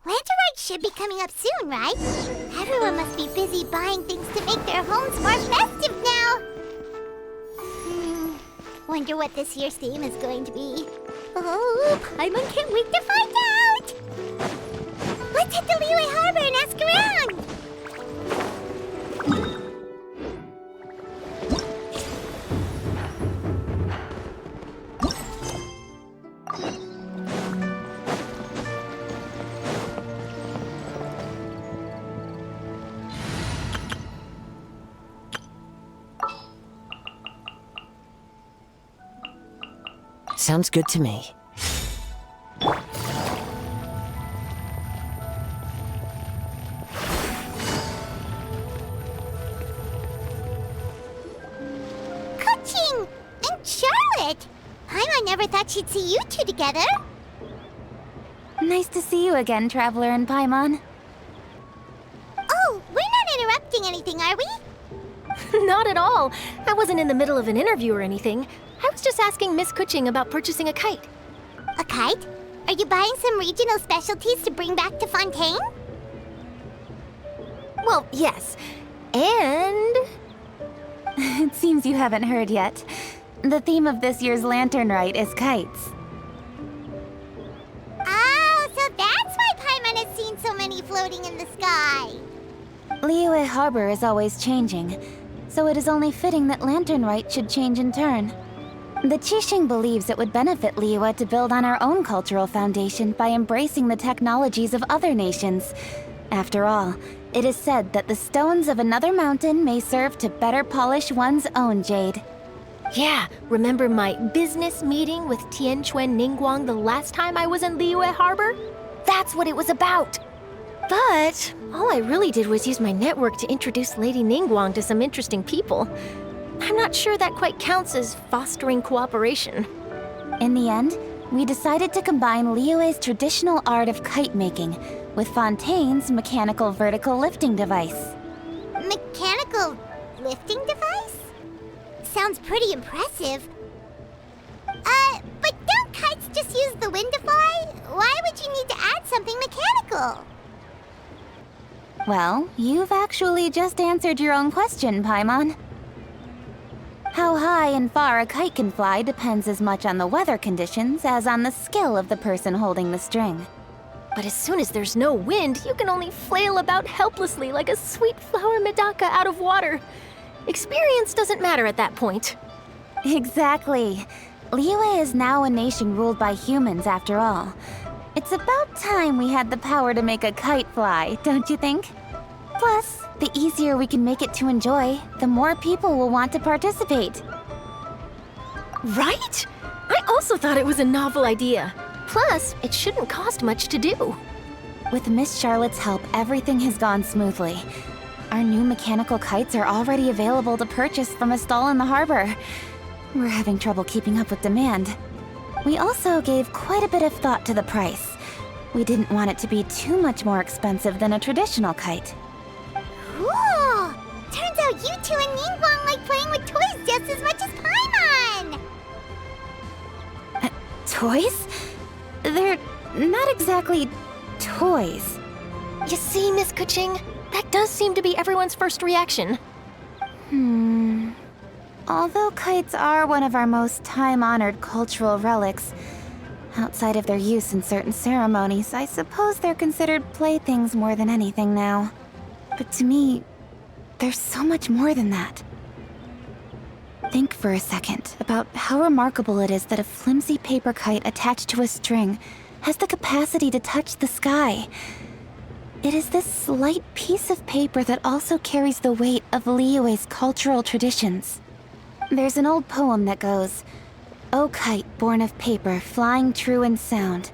Lanterite should be coming up soon, right? Everyone must be busy buying things to make their homes more festive now. Wonder what this year's theme is going to be. Oh, Paimon can't wait to find out! Let's hit the Liyue Harbor and ask around! Sounds good to me. Kuching! And Charlotte! Paimon never thought she'd see you two together. Nice to see you again, Traveler and Paimon. Oh, we're not interrupting anything, are we? Not at all. I wasn't in the middle of an interview or anything. I was just asking Miss Kuching about purchasing a kite. A kite? Are you buying some regional specialties to bring back to Fontaine? Well, yes. And... It seems you haven't heard yet. The theme of this year's Lantern Rite is kites. Oh, so that's why Paimon has seen so many floating in the sky. Liyue Harbor is always changing, so it is only fitting that Lantern Rite should change in turn. The Qixing believes it would benefit Liyue to build on our own cultural foundation by embracing the technologies of other nations. After all, it is said that the stones of another mountain may serve to better polish one's own jade. yeah, remember my business meeting with Tianquan Ningguang the last time I was in Liyue Harbor? That's what it was about. But all I really did was use my network to introduce Lady Ningguang to some interesting people. I'm not sure that quite counts as fostering cooperation. In the end, we decided to combine Liyue's traditional art of kite making with Fontaine's mechanical vertical lifting device. Mechanical lifting device? Sounds pretty impressive. But don't kites just use the wind to fly? Why would you need to add something mechanical? Well, you've actually just answered your own question, Paimon. How high and far a kite can fly depends as much on the weather conditions as on the skill of the person holding the string. But as soon as there's no wind, you can only flail about helplessly like a sweet flower medaka out of water. Experience doesn't matter at that point. Exactly. Liyue is now a nation ruled by humans, after all. It's about time we had the power to make a kite fly, don't you think? Plus, the easier we can make it to enjoy, the more people will want to participate. Right? I also thought it was a novel idea. Plus, it shouldn't cost much to do. With Miss Charlotte's help, everything has gone smoothly. Our new mechanical kites are already available to purchase from a stall in the harbor. We're having trouble keeping up with demand. We also gave quite a bit of thought to the price. We didn't want it to be too much more expensive than a traditional kite. Cool! Turns out you two and Ningguang like playing with toys just as much as Paimon! Toys? They're not exactly toys. You see, Miss Kuching? That does seem to be everyone's first reaction. Although kites are one of our most time-honored cultural relics, outside of their use in certain ceremonies, I suppose they're considered playthings more than anything now. But to me, there's so much more than that. Think for a second about how remarkable it is that a flimsy paper kite attached to a string has the capacity to touch the sky. It is this slight piece of paper that also carries the weight of Liyue's cultural traditions. There's an old poem that goes, "O kite born of paper, flying true and sound,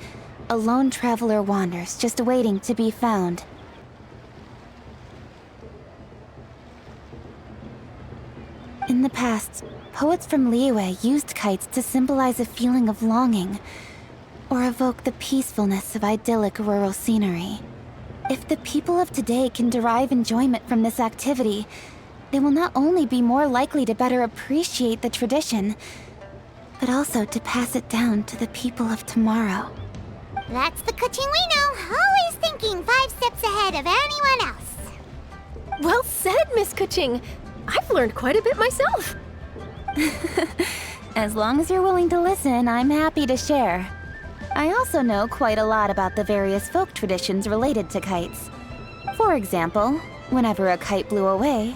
a lone traveler wanders, just waiting to be found." In the past, poets from Liyue used kites to symbolize a feeling of longing, or evoke the peacefulness of idyllic rural scenery. If the people of today can derive enjoyment from this activity, they will not only be more likely to better appreciate the tradition, but also to pass it down to the people of tomorrow. That's the Kuching we know, always thinking 5 steps ahead of anyone else. Well said, Miss Kuching. I've learned quite a bit myself. As long as you're willing to listen, I'm happy to share. I also know quite a lot about the various folk traditions related to kites. For example, whenever a kite blew away,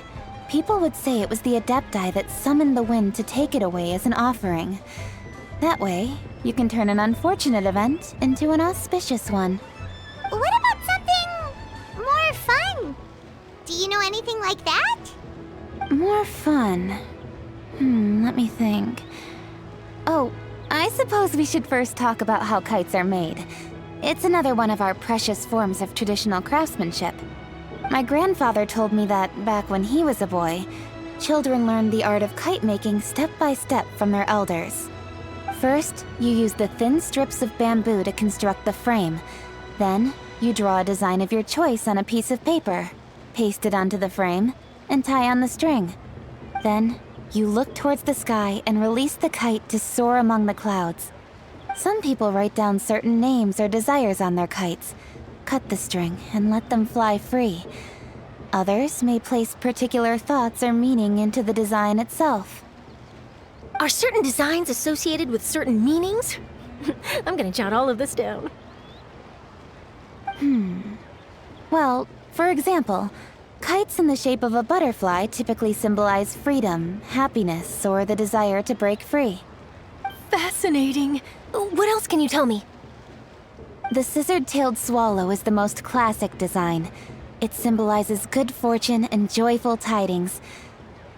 people would say it was the Adepti that summoned the wind to take it away as an offering. That way, you can turn an unfortunate event into an auspicious one. What about something more fun? Do you know anything like that? More fun? Let me think. Oh, I suppose we should first talk about how kites are made. It's another one of our precious forms of traditional craftsmanship. My grandfather told me that back when he was a boy, children learned the art of kite making step by step from their elders. First, you use the thin strips of bamboo to construct the frame. Then, you draw a design of your choice on a piece of paper, paste it onto the frame, and tie on the string. Then, you look towards the sky and release the kite to soar among the clouds. Some people write down certain names or desires on their kites, cut the string, and let them fly free. Others may place particular thoughts or meaning into the design itself. Are certain designs associated with certain meanings? I'm gonna jot all of this down. Well, for example, kites in the shape of a butterfly typically symbolize freedom, happiness, or the desire to break free. Fascinating. What else can you tell me? The scissored-tailed swallow is the most classic design. It symbolizes good fortune and joyful tidings.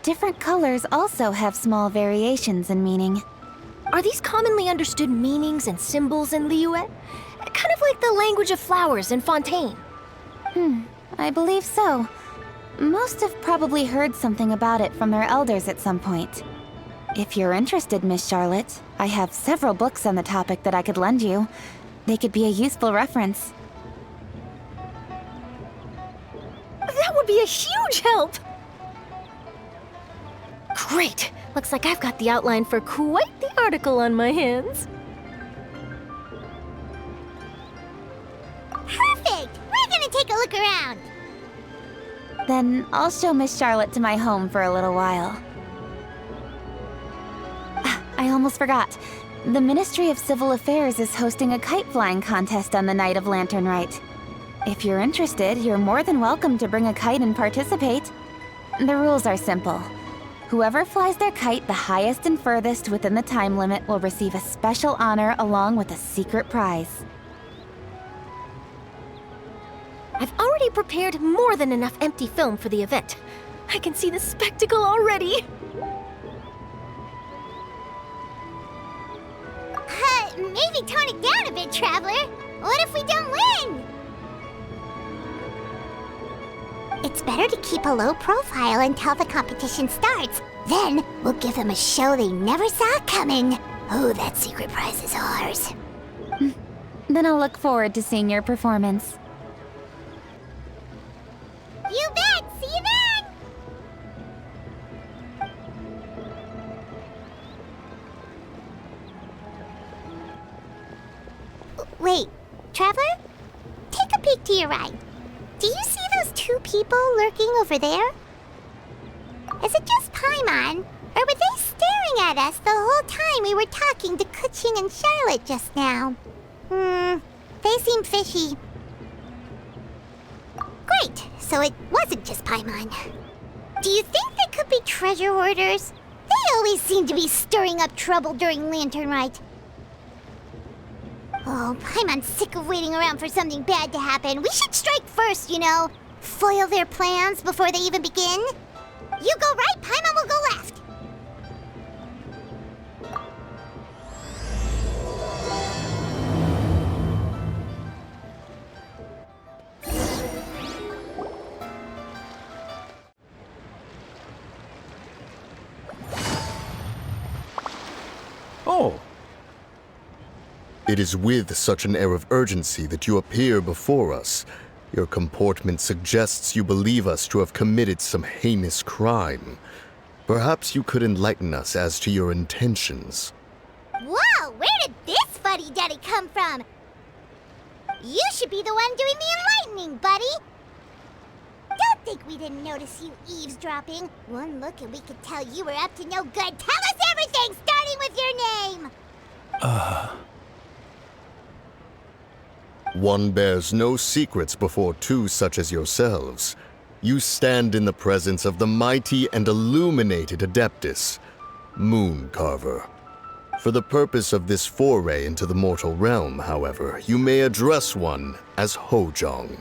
Different colors also have small variations in meaning. Are these commonly understood meanings and symbols in Liyue? Kind of like the language of flowers in Fontaine. I believe so. Most have probably heard something about it from their elders at some point. If you're interested, Miss Charlotte, I have several books on the topic that I could lend you. They could be a useful reference. That would be a huge help! Great! Looks like I've got the outline for quite the article on my hands. Perfect! We're gonna take a look around. Then I'll show Miss Charlotte to my home for a little while. I almost forgot. The Ministry of Civil Affairs is hosting a kite flying contest on the night of Lantern Rite. If you're interested, you're more than welcome to bring a kite and participate. The rules are simple. Whoever flies their kite the highest and furthest within the time limit will receive a special honor along with a secret prize. I've already prepared more than enough empty film for the event. I can see the spectacle already. Maybe tone it down a bit, Traveler. What if we don't win? It's better to keep a low profile until the competition starts. Then we'll give them a show they never saw coming. Oh, that secret prize is ours. Then I'll look forward to seeing your performance. You bet! See you then! Wait, Traveler? Take a peek to your right. Do you see those 2 people lurking over there? Is it just Paimon? Or were they staring at us the whole time we were talking to Kuching and Charlotte just now? They seem fishy. Great, so it wasn't just Paimon. Do you think they could be treasure hoarders? They always seem to be stirring up trouble during Lantern Rite. Oh, Paimon's sick of waiting around for something bad to happen. We should strike first, you know. Foil their plans before they even begin. You go right, Paimon will go left. Oh. It is with such an air of urgency that you appear before us. Your comportment suggests you believe us to have committed some heinous crime. Perhaps you could enlighten us as to your intentions. Whoa, where did this fuddy-duddy come from? You should be the one doing the enlightening, buddy! Don't think we didn't notice you eavesdropping. One look and we could tell you were up to no good. Tell us everything, starting with your name! One bears no secrets before two such as yourselves. You stand in the presence of the mighty and illuminated Adeptus, Moon Carver. For the purpose of this foray into the mortal realm, however, you may address one as Hojong.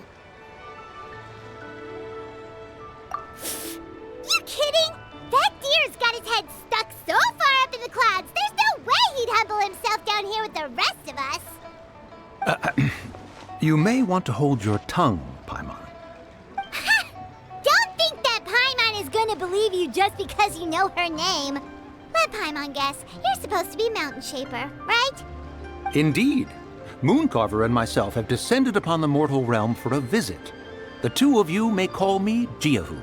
You kidding? That deer's got his head stuck so far up in the clouds, there's no way he'd humble himself down here with the rest of us. You may want to hold your tongue, Paimon. Don't think that Paimon is gonna believe you just because you know her name. Let Paimon guess. You're supposed to be Mountain Shaper, right? Indeed. Mooncarver and myself have descended upon the mortal realm for a visit. The two of you may call me Jiahu.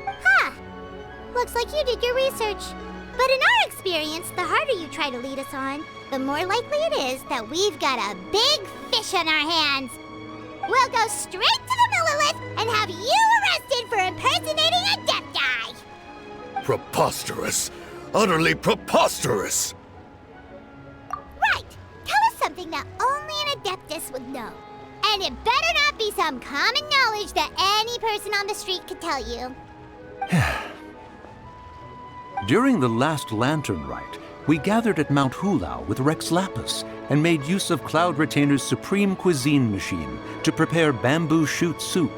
Huh. Looks like you did your research. But in our experience, the harder you try to lead us on, the more likely it is that we've got a big fish on our hands. We'll go straight to the Millilith and have you arrested for impersonating a Adepti! Preposterous! Utterly preposterous! Right! Tell us something that only an Adeptus would know. And it better not be some common knowledge that any person on the street could tell you. During the last lantern rite, we gathered at Mount Hulao with Rex Lapis and made use of Cloud Retainer's supreme cuisine machine to prepare bamboo shoot soup.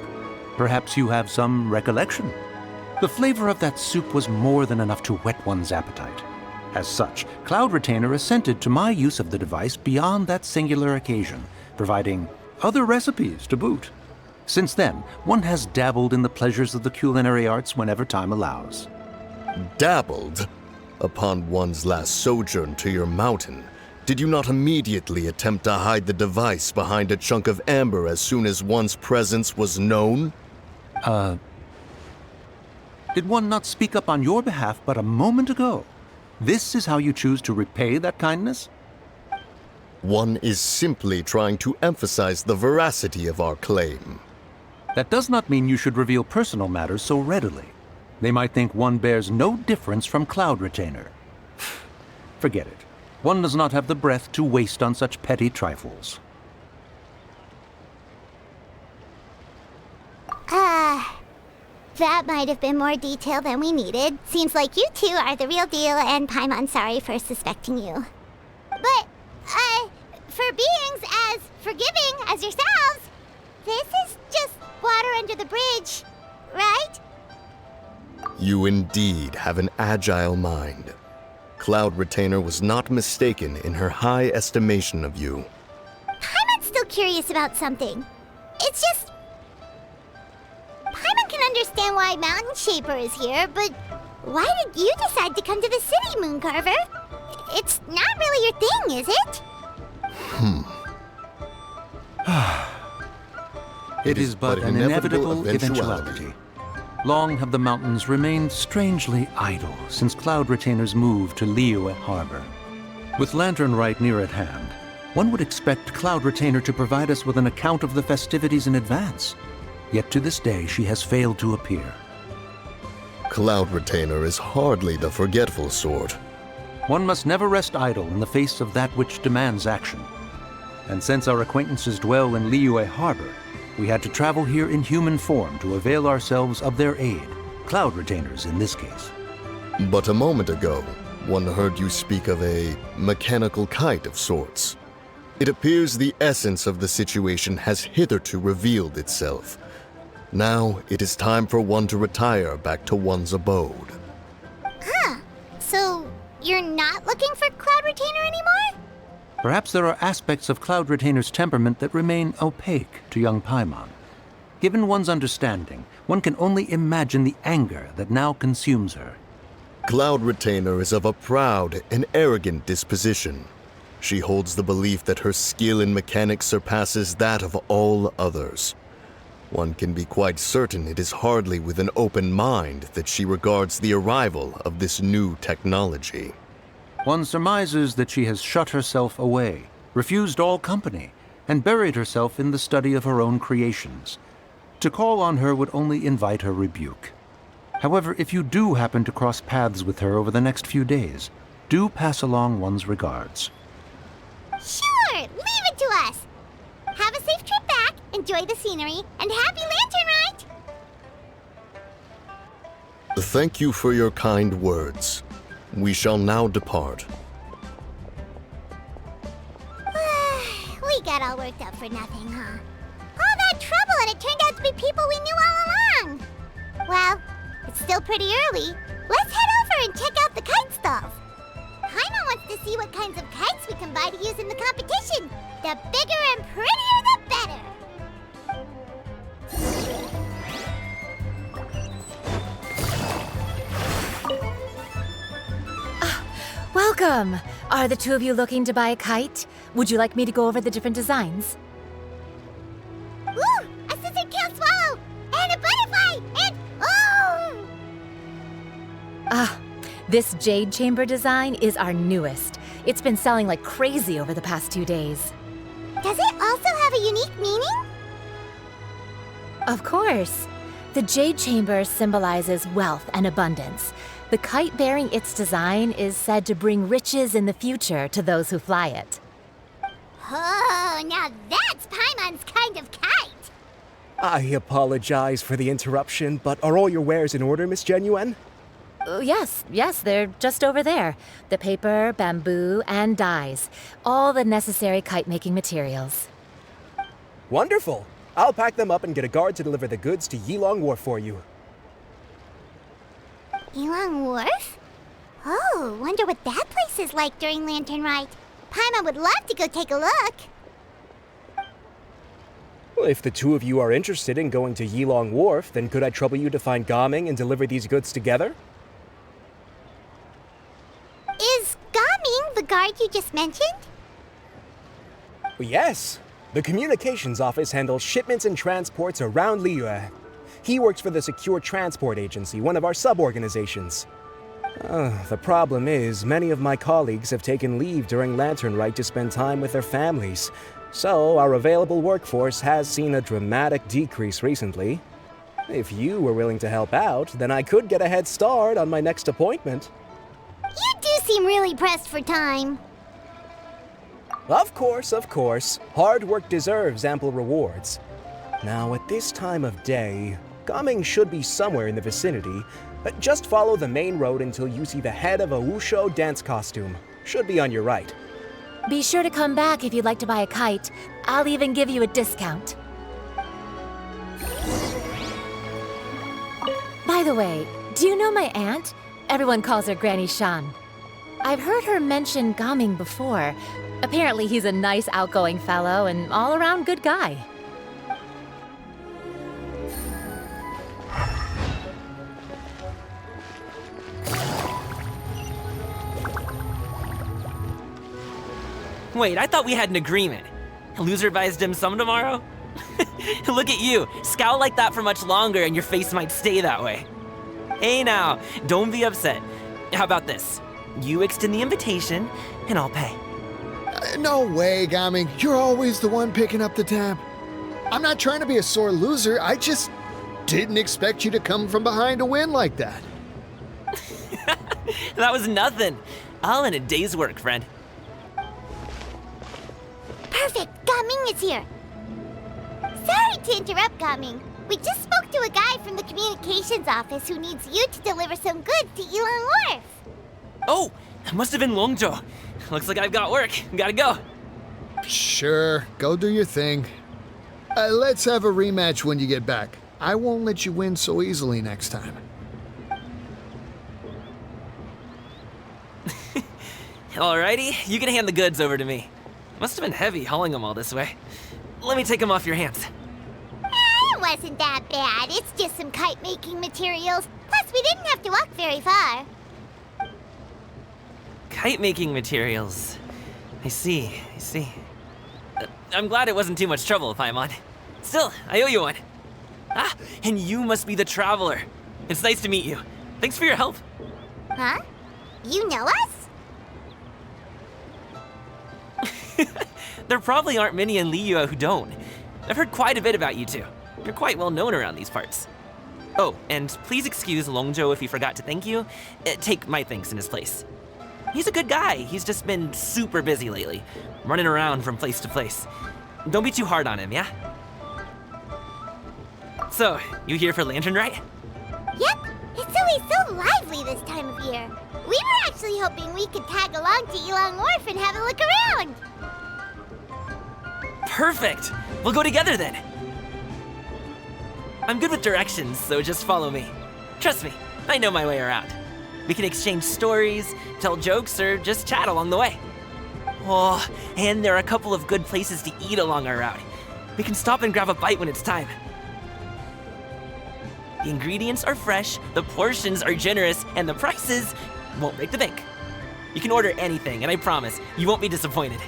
Perhaps you have some recollection? The flavor of that soup was more than enough to whet one's appetite. As such, Cloud Retainer assented to my use of the device beyond that singular occasion, providing other recipes to boot. Since then, one has dabbled in the pleasures of the culinary arts whenever time allows. Dabbled? Upon one's last sojourn to your mountain, did you not immediately attempt to hide the device behind a chunk of amber as soon as one's presence was known? Did one not speak up on your behalf but a moment ago? This is how you choose to repay that kindness? One is simply trying to emphasize the veracity of our claim. That does not mean you should reveal personal matters so readily. They might think one bears no difference from Cloud Retainer. Forget it. One does not have the breath to waste on such petty trifles. That might have been more detail than we needed. Seems like you two are the real deal, and Paimon sorry for suspecting you. But, for beings as forgiving as yourselves, this is just water under the bridge, right? You indeed have an agile mind. Cloud Retainer was not mistaken in her high estimation of you. Paimon's still curious about something. It's just... Paimon can understand why Mountain Shaper is here, but why did you decide to come to the city, Mooncarver? It's not really your thing, is it? It is but an inevitable eventuality. Long have the mountains remained strangely idle since Cloud Retainer's move to Liyue Harbor. With Lantern Rite near at hand, one would expect Cloud Retainer to provide us with an account of the festivities in advance. Yet to this day, she has failed to appear. Cloud Retainer is hardly the forgetful sort. One must never rest idle in the face of that which demands action. And since our acquaintances dwell in Liyue Harbor, we had to travel here in human form to avail ourselves of their aid, Cloud Retainers in this case. But a moment ago, one heard you speak of a mechanical kite of sorts. It appears the essence of the situation has hitherto revealed itself. Now it is time for one to retire back to one's abode. So, you're not looking for Cloud Retainer anymore? Perhaps there are aspects of Cloud Retainer's temperament that remain opaque to young Paimon. Given one's understanding, one can only imagine the anger that now consumes her. Cloud Retainer is of a proud and arrogant disposition. She holds the belief that her skill in mechanics surpasses that of all others. One can be quite certain it is hardly with an open mind that she regards the arrival of this new technology. One surmises that she has shut herself away, refused all company, and buried herself in the study of her own creations. To call on her would only invite her rebuke. However, if you do happen to cross paths with her over the next few days, do pass along one's regards. Sure, leave it to us. Have a safe trip back, enjoy the scenery, and happy lantern ride! Thank you for your kind words. We shall now depart. We got all worked up for nothing, huh? All that trouble and it turned out to be people we knew all along! Well, it's still pretty early. Let's head over and check out the kite stalls. Paimon wants to see what kinds of kites we can buy to use in the competition. The bigger and prettier, the better. Welcome! Are the two of you looking to buy a kite? Would you like me to go over the different designs? Ooh! A scissor kill swallow! And a butterfly! And oh! This jade chamber design is our newest. It's been selling like crazy over the past 2 days. Does it also have a unique meaning? Of course. The jade chamber symbolizes wealth and abundance. The kite bearing its design is said to bring riches in the future to those who fly it. Oh, now that's Paimon's kind of kite! I apologize for the interruption, but are all your wares in order, Miss Genuine? Yes, they're just over there. The paper, bamboo, and dyes. All the necessary kite-making materials. Wonderful! I'll pack them up and get a guard to deliver the goods to Yilong Wharf for you. Yilong Wharf? Oh, wonder what that place is like during Lantern Rite. Paimon would love to go take a look. Well, if the two of you are interested in going to Yilong Wharf, then could I trouble you to find Gaming and deliver these goods together? Is Gaming the guard you just mentioned? Yes. The communications office handles shipments and transports around Liyue. He works for the Secure Transport Agency, one of our sub-organizations. The problem is, many of my colleagues have taken leave during Lantern Rite to spend time with their families. So, our available workforce has seen a dramatic decrease recently. If you were willing to help out, then I could get a head start on my next appointment. You do seem really pressed for time. Of course. Hard work deserves ample rewards. Now, at this time of day, Gaming should be somewhere in the vicinity, but just follow the main road until you see the head of a Wushu dance costume. Should be on your right. Be sure to come back if you'd like to buy a kite. I'll even give you a discount. By the way, do you know my aunt? Everyone calls her Granny Shan. I've heard her mention Gaming before. Apparently he's a nice, outgoing fellow and all-around good guy. Wait, I thought we had an agreement. Loser buys dim sum tomorrow? Look at you, scowl like that for much longer and your face might stay that way. Hey now, don't be upset. How about this? You extend the invitation, and I'll pay. No way, Gaming. You're always the one picking up the tab. I'm not trying to be a sore loser. I just didn't expect you to come from behind to win like that. That was nothing. All in a day's work, friend. Perfect, Gaming is here. Sorry to interrupt, Gaming. We just spoke to a guy from the communications office who needs you to deliver some goods to Yilong Wharf. Oh, that must have been Longzhou. Looks like I've got work. Gotta go. Sure, go do your thing. Let's have a rematch when you get back. I won't let you win so easily next time. Alrighty, you can hand the goods over to me. Must have been heavy hauling them all this way. Let me take them off your hands. It wasn't that bad. It's just some kite-making materials. Plus, we didn't have to walk very far. Kite-making materials. I see. I'm glad it wasn't too much trouble, Paimon. Still, I owe you one. Ah, and you must be the traveler. It's nice to meet you. Thanks for your help. Huh? You know us? There probably aren't many in Liyue who don't. I've heard quite a bit about you two. You're quite well known around these parts. Oh, and please excuse Longzhou if he forgot to thank you. Take my thanks in his place. He's a good guy. He's just been super busy lately, running around from place to place. Don't be too hard on him, yeah? So, you here for Lantern Rite? Yep, it's always so lively this time of year. We were actually hoping we could tag along to Yilong Wharf and have a look around. Perfect! We'll go together then. I'm good with directions, so just follow me. Trust me, I know my way around. We can exchange stories, tell jokes, or just chat along the way. Oh, and there are a couple of good places to eat along our route. We can stop and grab a bite when it's time. The ingredients are fresh, the portions are generous, and the prices won't break the bank. You can order anything, and I promise, you won't be disappointed.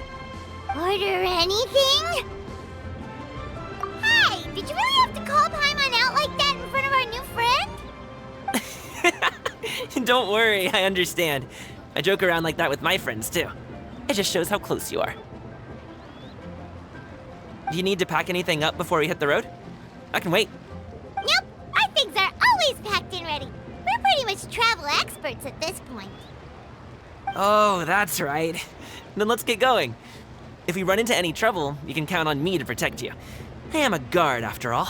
Order anything? Hey, did you really have to call Paimon out like that in front of our new friend? Don't worry, I understand. I joke around like that with my friends, too. It just shows how close you are. Do you need to pack anything up before we hit the road? I can wait. Nope, our things are always packed and ready. We're pretty much travel experts at this point. Oh, that's right. Then let's get going. If we run into any trouble, you can count on me to protect you. I am a guard, after all.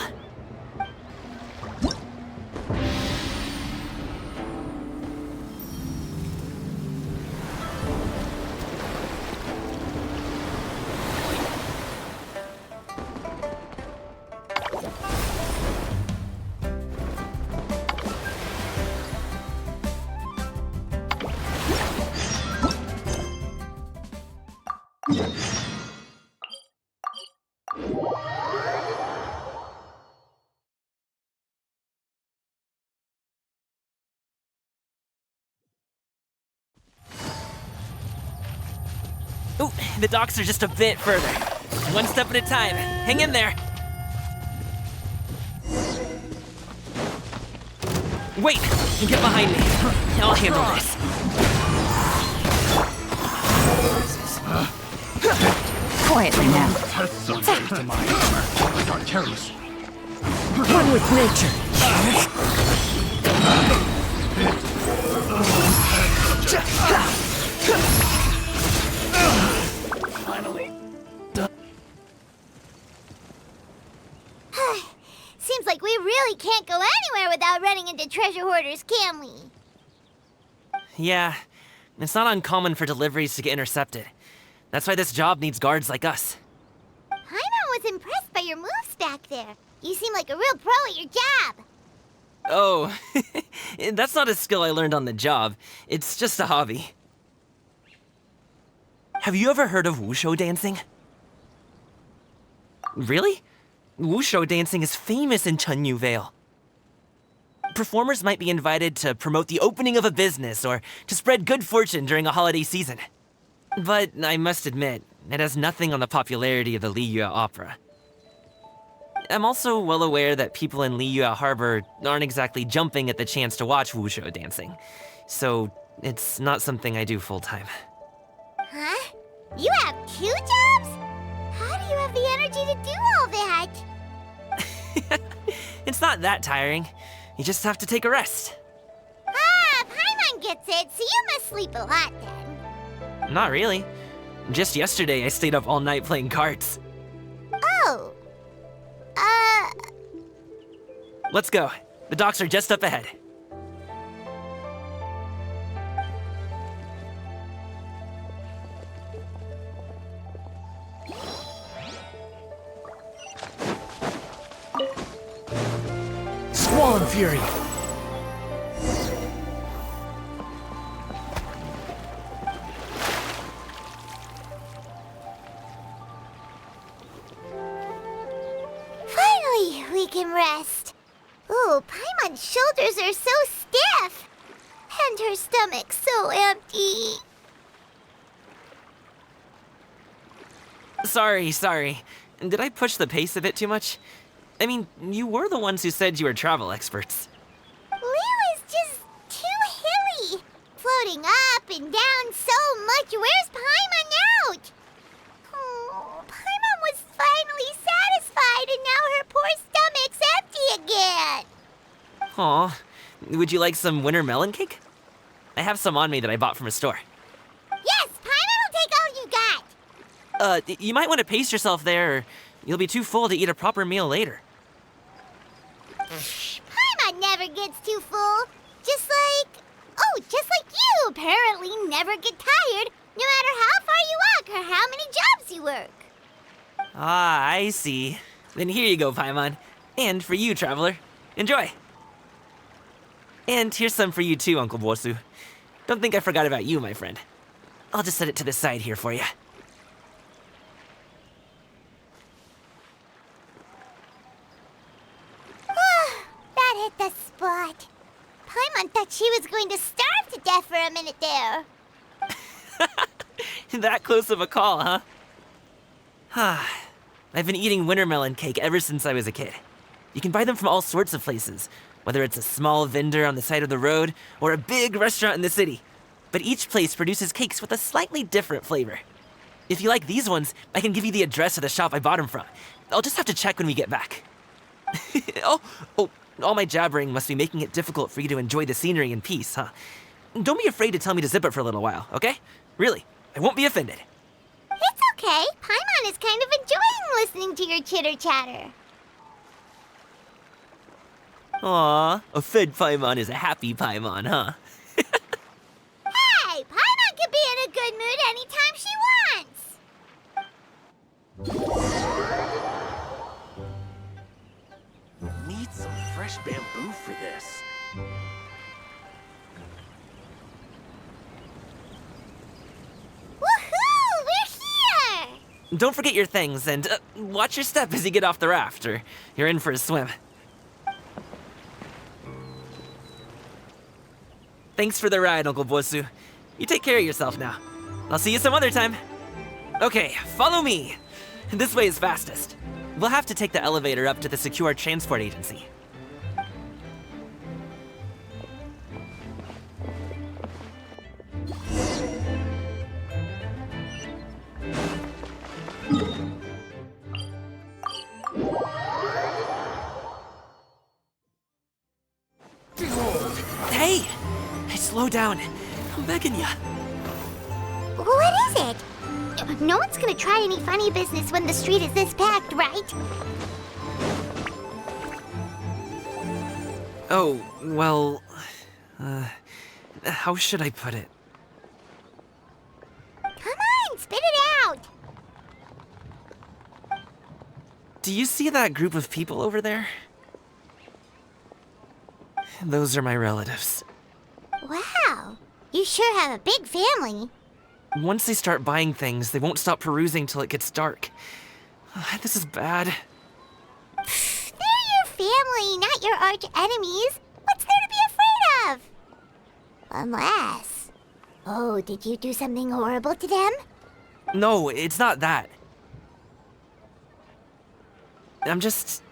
Ooh, the docks are just a bit further. One step at a time. Hang in there. Wait, you get behind me. I'll handle this. Quietly now. One with nature. Finally. Seems like we really can't go anywhere without running into treasure hoarders, can we? Yeah, it's not uncommon for deliveries to get intercepted. That's why this job needs guards like us. Paimon was impressed by your moves back there. You seem like a real pro at your job. Oh, that's not a skill I learned on the job. It's just a hobby. Have you ever heard of wushu dancing? Really? Wushu dancing is famous in Chunyu Vale. Performers might be invited to promote the opening of a business or to spread good fortune during a holiday season. But I must admit, it has nothing on the popularity of the Liyue Opera. I'm also well aware that people in Liyue Harbor aren't exactly jumping at the chance to watch wushu dancing, so it's not something I do full-time. Huh? You have 2 jobs? How do you have the energy to do all that? It's not that tiring. You just have to take a rest. Ah, Paimon gets it, so you must sleep a lot then. Not really. Just yesterday, I stayed up all night playing cards. Oh. Let's go. The docks are just up ahead. Swan Fury! Finally, we can rest. Ooh, Paimon's shoulders are so stiff. And her stomach so empty. Sorry. Did I push the pace a bit too much? I mean, you were the ones who said you were travel experts. Liu is just too hilly. Floating up and down so much. Where's Paimon out? Oh, Aw, would you like some winter melon cake? I have some on me that I bought from a store. Yes, Paimon will take all you got. You might want to pace yourself there, or you'll be too full to eat a proper meal later. Paimon never gets too full. Just like you apparently never get tired, no matter how far you walk or how many jobs you work. Ah, I see. Then here you go, Paimon. And for you, traveler. Enjoy. And here's some for you too, Uncle Bosu. Don't think I forgot about you, my friend. I'll just set it to the side here for you. That hit the spot. Paimon thought she was going to starve to death for a minute there. That close of a call, huh? I've been eating winter melon cake ever since I was a kid. You can buy them from all sorts of places, whether it's a small vendor on the side of the road or a big restaurant in the city. But each place produces cakes with a slightly different flavor. If you like these ones, I can give you the address of the shop I bought them from. I'll just have to check when we get back. All my jabbering must be making it difficult for you to enjoy the scenery in peace, huh? Don't be afraid to tell me to zip it for a little while, okay? Really, I won't be offended. It's okay. Paimon is kind of enjoying listening to your chitter-chatter. Aw, a fed Paimon is a happy Paimon, huh? Hey, Paimon can be in a good mood anytime she wants. Need some fresh bamboo for this. Woohoo! We're here! Don't forget your things, and watch your step as you get off the raft, or you're in for a swim. Thanks for the ride, Uncle Bosu. You take care of yourself now. I'll see you some other time. Okay, follow me. This way is fastest. We'll have to take the elevator up to the secure transport agency. Hey! Slow down. I'm begging ya. What is it? No one's gonna try any funny business when the street is this packed, right? Oh, well... how should I put it? Come on, spit it out! Do you see that group of people over there? Those are my relatives. Wow, you sure have a big family. Once they start buying things, they won't stop perusing till it gets dark. This is bad. They're your family, not your arch enemies. What's there to be afraid of? Unless... Oh, did you do something horrible to them? No, it's not that. I'm just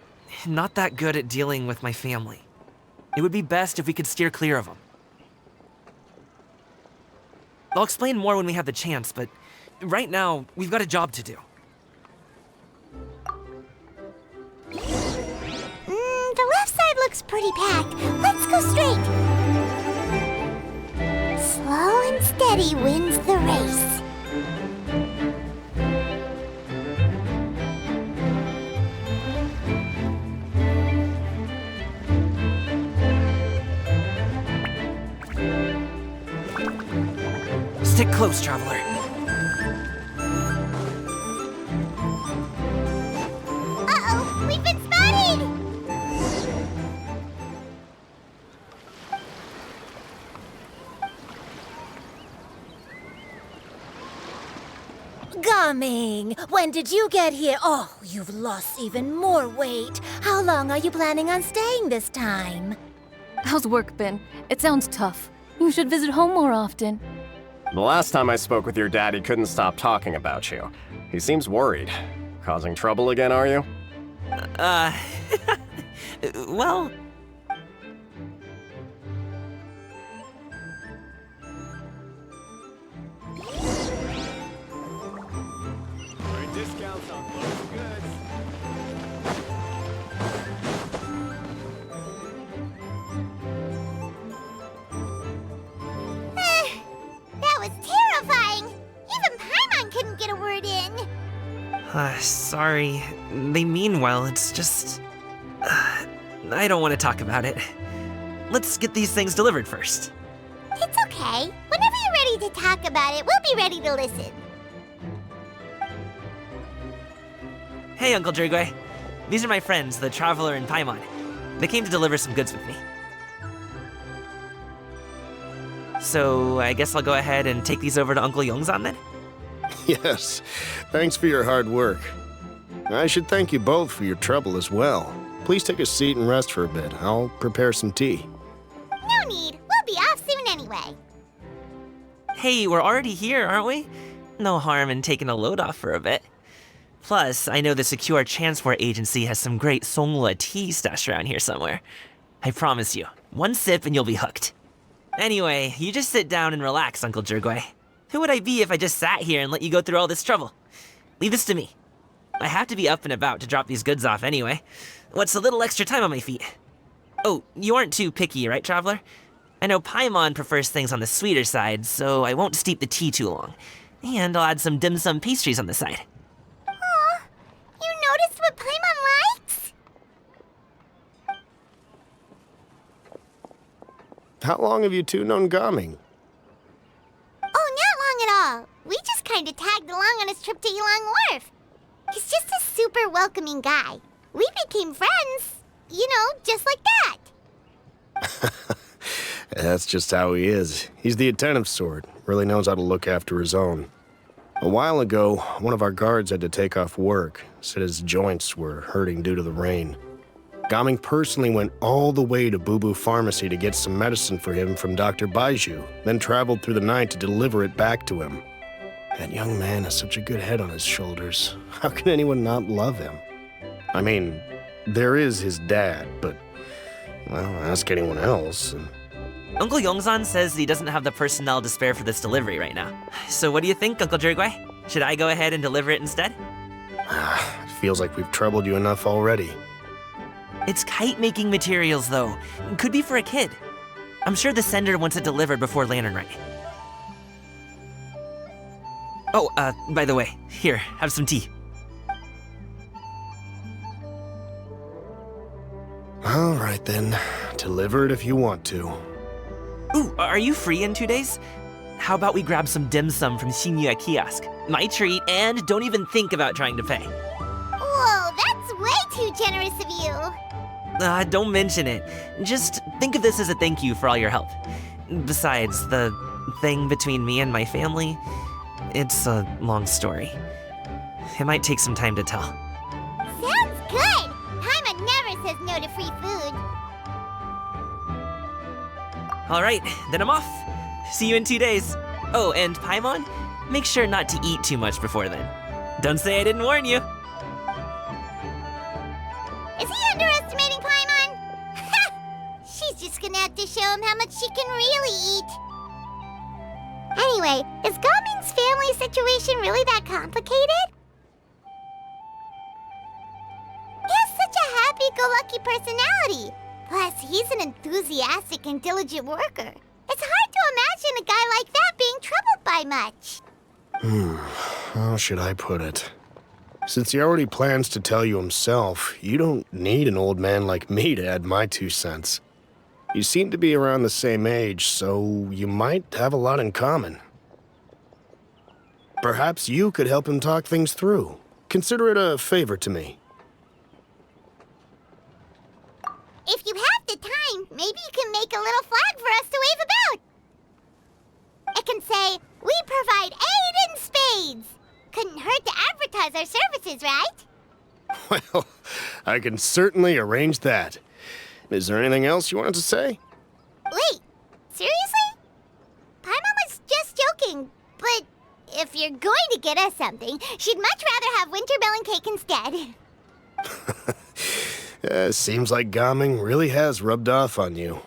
not that good at dealing with my family. It would be best if we could steer clear of them. I'll explain more when we have the chance, but right now, we've got a job to do. The left side looks pretty packed. Let's go straight. Slow and steady wins the race. Stick close, traveler. Uh-oh, we've been spotted! Gumming! When did you get here? Oh, you've lost even more weight. How long are you planning on staying this time? How's work been? It sounds tough. You should visit home more often. The last time I spoke with your dad, he couldn't stop talking about you. He seems worried. Causing trouble again, are you? Well... Discounts on local goods. Sorry. They mean well, it's just... I don't want to talk about it. Let's get these things delivered first. It's okay. Whenever you're ready to talk about it, we'll be ready to listen. Hey, Uncle Jirgwe. These are my friends, the Traveler and Paimon. They came to deliver some goods with me. So, I guess I'll go ahead and take these over to Uncle Yongzan then? Yes, thanks for your hard work. I should thank you both for your trouble as well. Please take a seat and rest for a bit. I'll prepare some tea. No need. We'll be off soon anyway. Hey, we're already here, aren't we? No harm in taking a load off for a bit. Plus, I know the Secure Transport Agency has some great Songhua tea stashed around here somewhere. I promise you, one sip and you'll be hooked. Anyway, you just sit down and relax, Uncle Jirgwe. Who would I be if I just sat here and let you go through all this trouble? Leave this to me. I have to be up and about to drop these goods off anyway. What's a little extra time on my feet? Oh, you aren't too picky, right, Traveler? I know Paimon prefers things on the sweeter side, so I won't steep the tea too long. And I'll add some dim sum pastries on the side. Aw, you noticed what Paimon likes? How long have you two known Gaming? Oh, not long at all. We just kind of tagged along on his trip to Yilong Wharf. He's just a super welcoming guy. We became friends, you know, just like that. That's just how he is. He's the attentive sort, really knows how to look after his own. A while ago, one of our guards had to take off work, said his joints were hurting due to the rain. Gaming personally went all the way to Boo Boo Pharmacy to get some medicine for him from Dr. Baiju, then traveled through the night to deliver it back to him. That young man has such a good head on his shoulders. How can anyone not love him? I mean, there is his dad, but, well, ask anyone else. Uncle Yongzan says he doesn't have the personnel to spare for this delivery right now. So what do you think, Uncle Jirgwe? Should I go ahead and deliver it instead? It feels like we've troubled you enough already. It's kite-making materials, though. Could be for a kid. I'm sure the sender wants it delivered before Lantern Rite. Oh, by the way, here, have some tea. All right, then. Deliver it if you want to. Ooh, are you free in 2 days? How about we grab some dim sum from Shinya Kiosk? My treat, and don't even think about trying to pay. Whoa, that's way too generous of you. Don't mention it. Just think of this as a thank you for all your help. Besides, the thing between me and my family, it's a long story. It might take some time to tell. Sounds good. Paimon never says no to free food. All right, then I'm off. See you in 2 days. Oh, and Paimon, make sure not to eat too much before then. Don't say I didn't warn you. Is he underestimating Paimon? She's just gonna have to show him how much she can really eat. Anyway, is Gaming's family situation really that complicated? He has such a happy-go-lucky personality. Plus, he's an enthusiastic and diligent worker. It's hard to imagine a guy like that being troubled by much. How should I put it? Since he already plans to tell you himself, you don't need an old man like me to add my 2 cents. You seem to be around the same age, so you might have a lot in common. Perhaps you could help him talk things through. Consider it a favor to me. If you have the time, maybe you can make a little flag for us to wave about. It can say, "We provide aid in spades." Couldn't hurt to advertise our services, right? Well, I can certainly arrange that. Is there anything else you wanted to say? Wait, seriously? Paimon was just joking, but if you're going to get us something, she'd much rather have winter melon cake instead. Seems like Gaming really has rubbed off on you.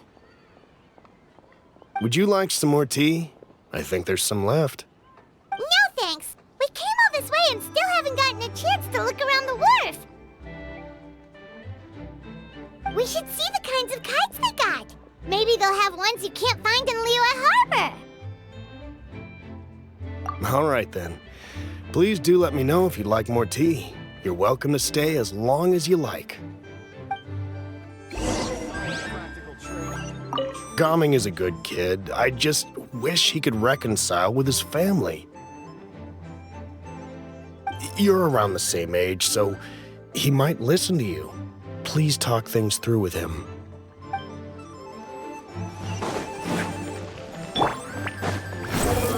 Would you like some more tea? I think there's some left. No thanks. We came all this way and still haven't gotten a chance to look around the wharf. We should see the kinds of kites they got. Maybe they'll have ones you can't find in Liyue Harbor. All right, then. Please do let me know if you'd like more tea. You're welcome to stay as long as you like. Gaming is a good kid. I just wish he could reconcile with his family. You're around the same age, so he might listen to you. Please talk things through with him.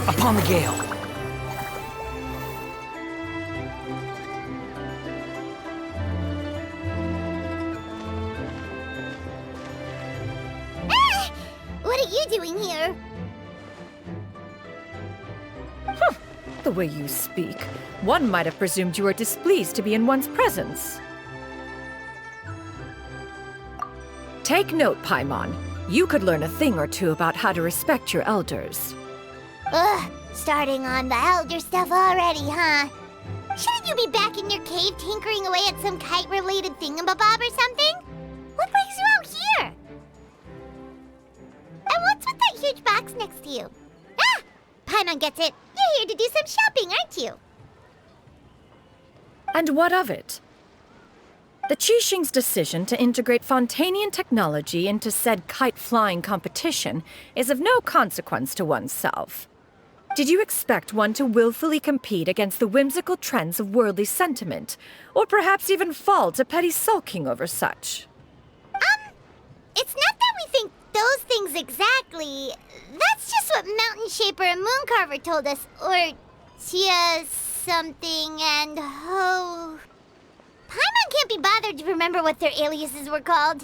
Upon the gale. What are you doing here? The way you speak, one might have presumed you were displeased to be in one's presence. Take note, Paimon. You could learn a thing or two about how to respect your elders. Ugh, starting on the elder stuff already, huh? Shouldn't you be back in your cave tinkering away at some kite-related thingamabob or something? What brings you out here? And what's with that huge box next to you? Ah! Paimon gets it. You're here to do some shopping, aren't you? And what of it? The Qixing's decision to integrate Fontanian technology into said kite-flying competition is of no consequence to oneself. Did you expect one to willfully compete against the whimsical trends of worldly sentiment, or perhaps even fall to petty sulking over such? It's not that we think those things exactly. That's just what Mountain Shaper and Mooncarver told us, or Tia something and Ho. Paimon can't be bothered to remember what their aliases were called.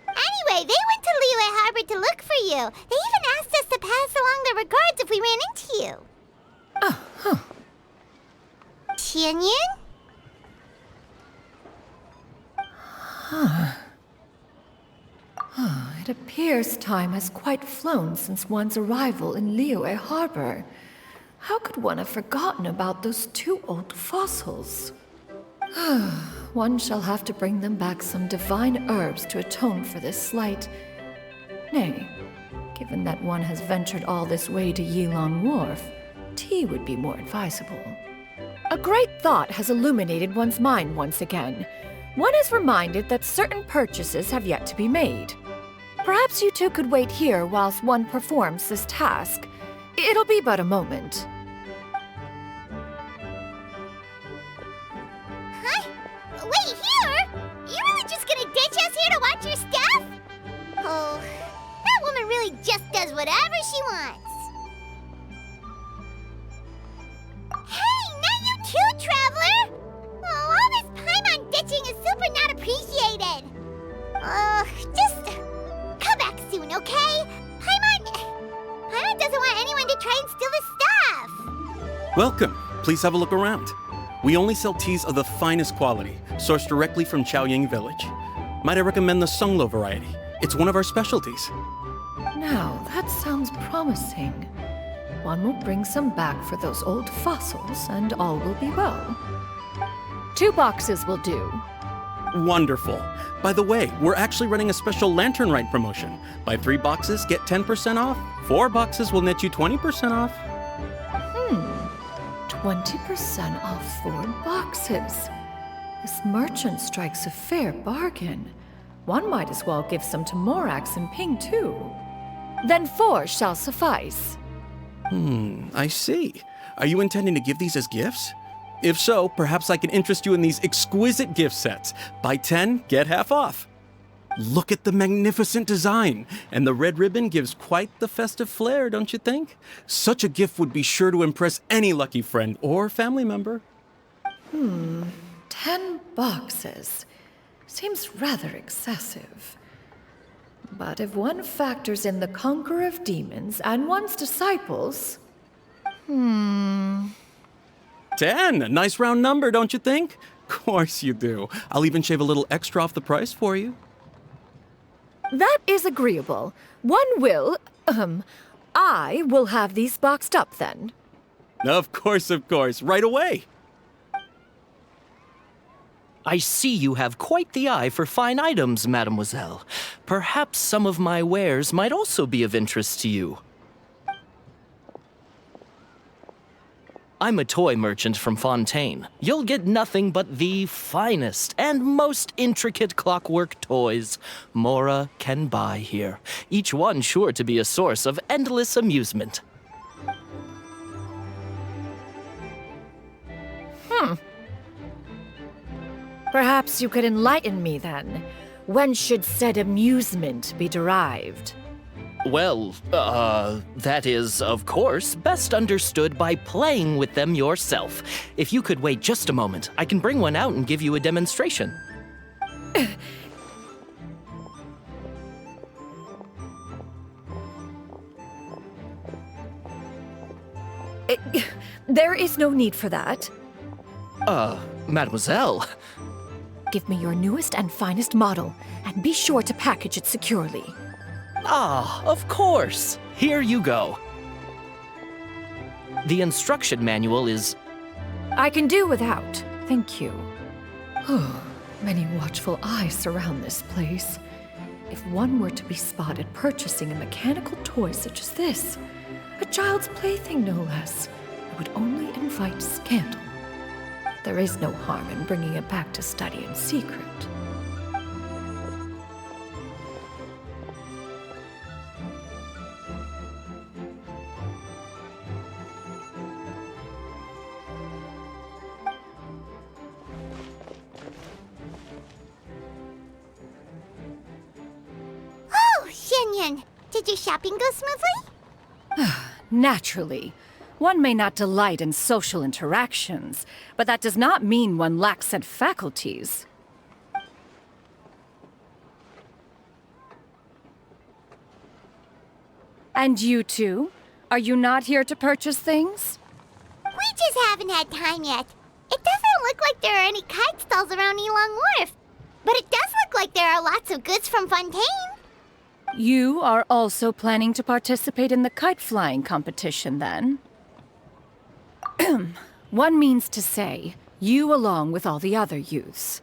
Anyway, they went to Liyue Harbor to look for you. They even asked us to pass along their regards if we ran into you. Oh, huh. Tianyun? It appears time has quite flown since one's arrival in Liyue Harbor. How could one have forgotten about those two old fossils? One shall have to bring them back some divine herbs to atone for this slight. Nay, given that one has ventured all this way to Yilong Wharf, tea would be more advisable. A great thought has illuminated one's mind once again. One is reminded that certain purchases have yet to be made. Perhaps you two could wait here whilst one performs this task. It'll be but a moment. Wait, here? You really just gonna ditch us here to watch your stuff? Oh, that woman really just does whatever she wants. Hey, not you too, Traveler! Oh, all this Paimon ditching is super not appreciated. Just come back soon, okay? Paimon doesn't want anyone to try and steal his stuff. Welcome. Please have a look around. We only sell teas of the finest quality, sourced directly from Chaoying Village. Might I recommend the Sunglo variety? It's one of our specialties. Now, that sounds promising. One will bring some back for those old fossils, and all will be well. 2 boxes will do. Wonderful. By the way, we're actually running a special Lantern Rite promotion. Buy 3 boxes, get 10% off. 4 boxes will net you 20% off. 20% off 4 boxes. This merchant strikes a fair bargain. One might as well give some to Morax and Ping, too. Then 4 shall suffice. I see. Are you intending to give these as gifts? If so, perhaps I can interest you in these exquisite gift sets. Buy 10, get half off. Look at the magnificent design, and the red ribbon gives quite the festive flair, don't you think? Such a gift would be sure to impress any lucky friend or family member. 10 boxes. Seems rather excessive. But if one factors in the Conqueror of Demons and one's disciples... 10! A nice round number, don't you think? Course you do. I'll even shave a little extra off the price for you. That is agreeable. I will have these boxed up then. Of course, right away. I see you have quite the eye for fine items, mademoiselle. Perhaps some of my wares might also be of interest to you. I'm a toy merchant from Fontaine. You'll get nothing but the finest and most intricate clockwork toys Mora can buy here, each one sure to be a source of endless amusement. Perhaps you could enlighten me then. When should said amusement be derived? Well, that is, of course, best understood by playing with them yourself. If you could wait just a moment, I can bring one out and give you a demonstration. There is no need for that. Mademoiselle. Give me your newest and finest model, and be sure to package it securely. Ah, of course. Here you go. The instruction manual is... I can do without, thank you. Many watchful eyes surround this place. If one were to be spotted purchasing a mechanical toy such as this, a child's plaything no less, it would only invite scandal. There is no harm in bringing it back to study in secret. Oh, Xianyun, did your shopping go smoothly? Naturally. One may not delight in social interactions, but that does not mean one lacks said faculties. And you two? Are you not here to purchase things? We just haven't had time yet. It doesn't look like there are any kite stalls around Elong Wharf, but it does look like there are lots of goods from Fontaine. You are also planning to participate in the kite flying competition, then? One means to say, you along with all the other youths.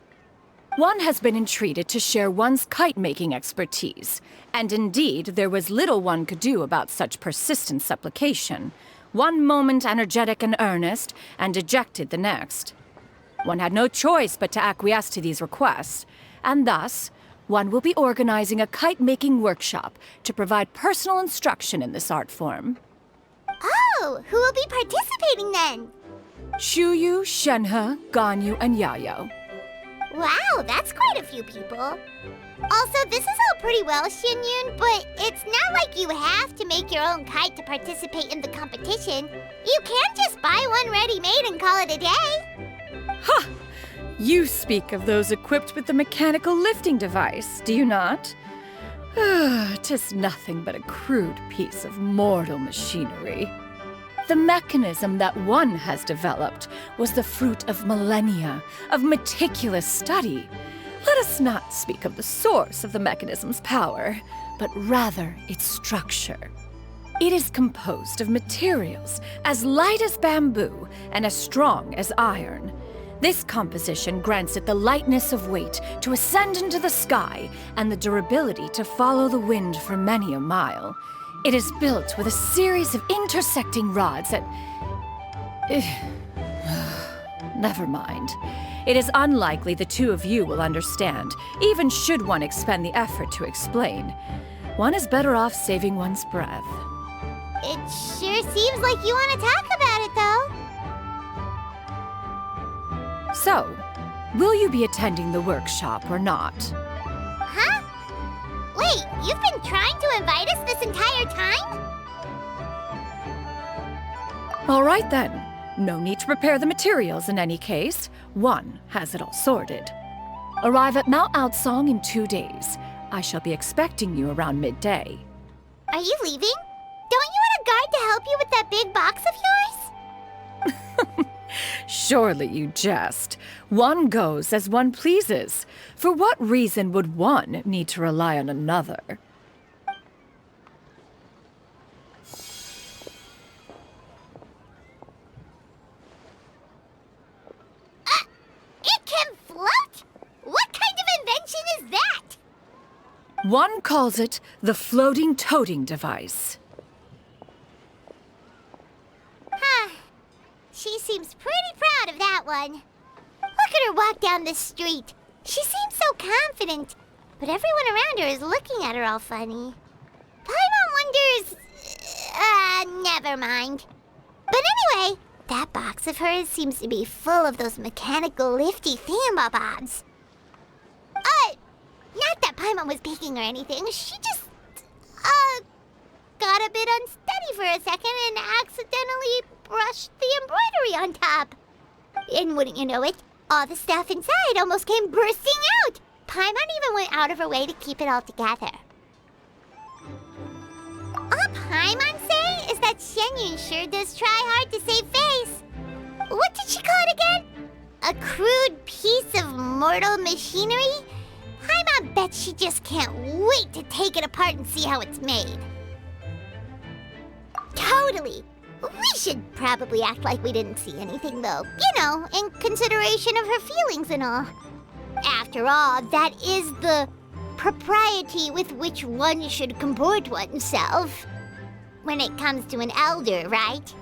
One has been entreated to share one's kite-making expertise, and indeed there was little one could do about such persistent supplication. One moment energetic and earnest, and dejected the next. One had no choice but to acquiesce to these requests, and thus, one will be organizing a kite-making workshop to provide personal instruction in this art form. Oh, who will be participating then? Shuyu, Shenhe, Ganyu, and Yayo. Wow, that's quite a few people. Also, this is all pretty well, Xianyun, but it's not like you have to make your own kite to participate in the competition. You can just buy one ready-made and call it a day. Ha! You speak of those equipped with the mechanical lifting device, do you not? 'Tis nothing but a crude piece of mortal machinery. The mechanism that one has developed was the fruit of millennia of meticulous study. Let us not speak of the source of the mechanism's power, but rather its structure. It is composed of materials as light as bamboo and as strong as iron. This composition grants it the lightness of weight to ascend into the sky and the durability to follow the wind for many a mile. It is built with a series of intersecting rods that... Never mind. It is unlikely the two of you will understand, even should one expend the effort to explain. One is better off saving one's breath. It sure seems like you want to talk about it, though. So, will you be attending the workshop or not? Huh? Wait, you've been trying to invite us this entire time? All right then. No need to prepare the materials in any case. One has it all sorted. Arrive at Mount Outsong in 2 days. I shall be expecting you around midday. Are you leaving? Don't you want a guard to help you with that big box of yours? Surely you jest. One goes as one pleases. For what reason would one need to rely on another? It can float? What kind of invention is that? One calls it the floating toting device. Huh. She one. Look at her walk down the street. She seems so confident, but everyone around her is looking at her all funny. Paimon wonders... never mind. But anyway, that box of hers seems to be full of those mechanical lifty thingamabobs. Not that Paimon was peeking or anything. She just, got a bit unsteady for a second and accidentally brushed the embroidery on top. And wouldn't you know it, all the stuff inside almost came bursting out. Paimon even went out of her way to keep it all together. All Paimon say is that Xianyun sure does try hard to save face. What did she call it again? A crude piece of mortal machinery? Paimon bets she just can't wait to take it apart and see how it's made. Totally. We should probably act like we didn't see anything, though. You know, in consideration of her feelings and all. After all, that is the propriety with which one should comport oneself. When it comes to an elder, right?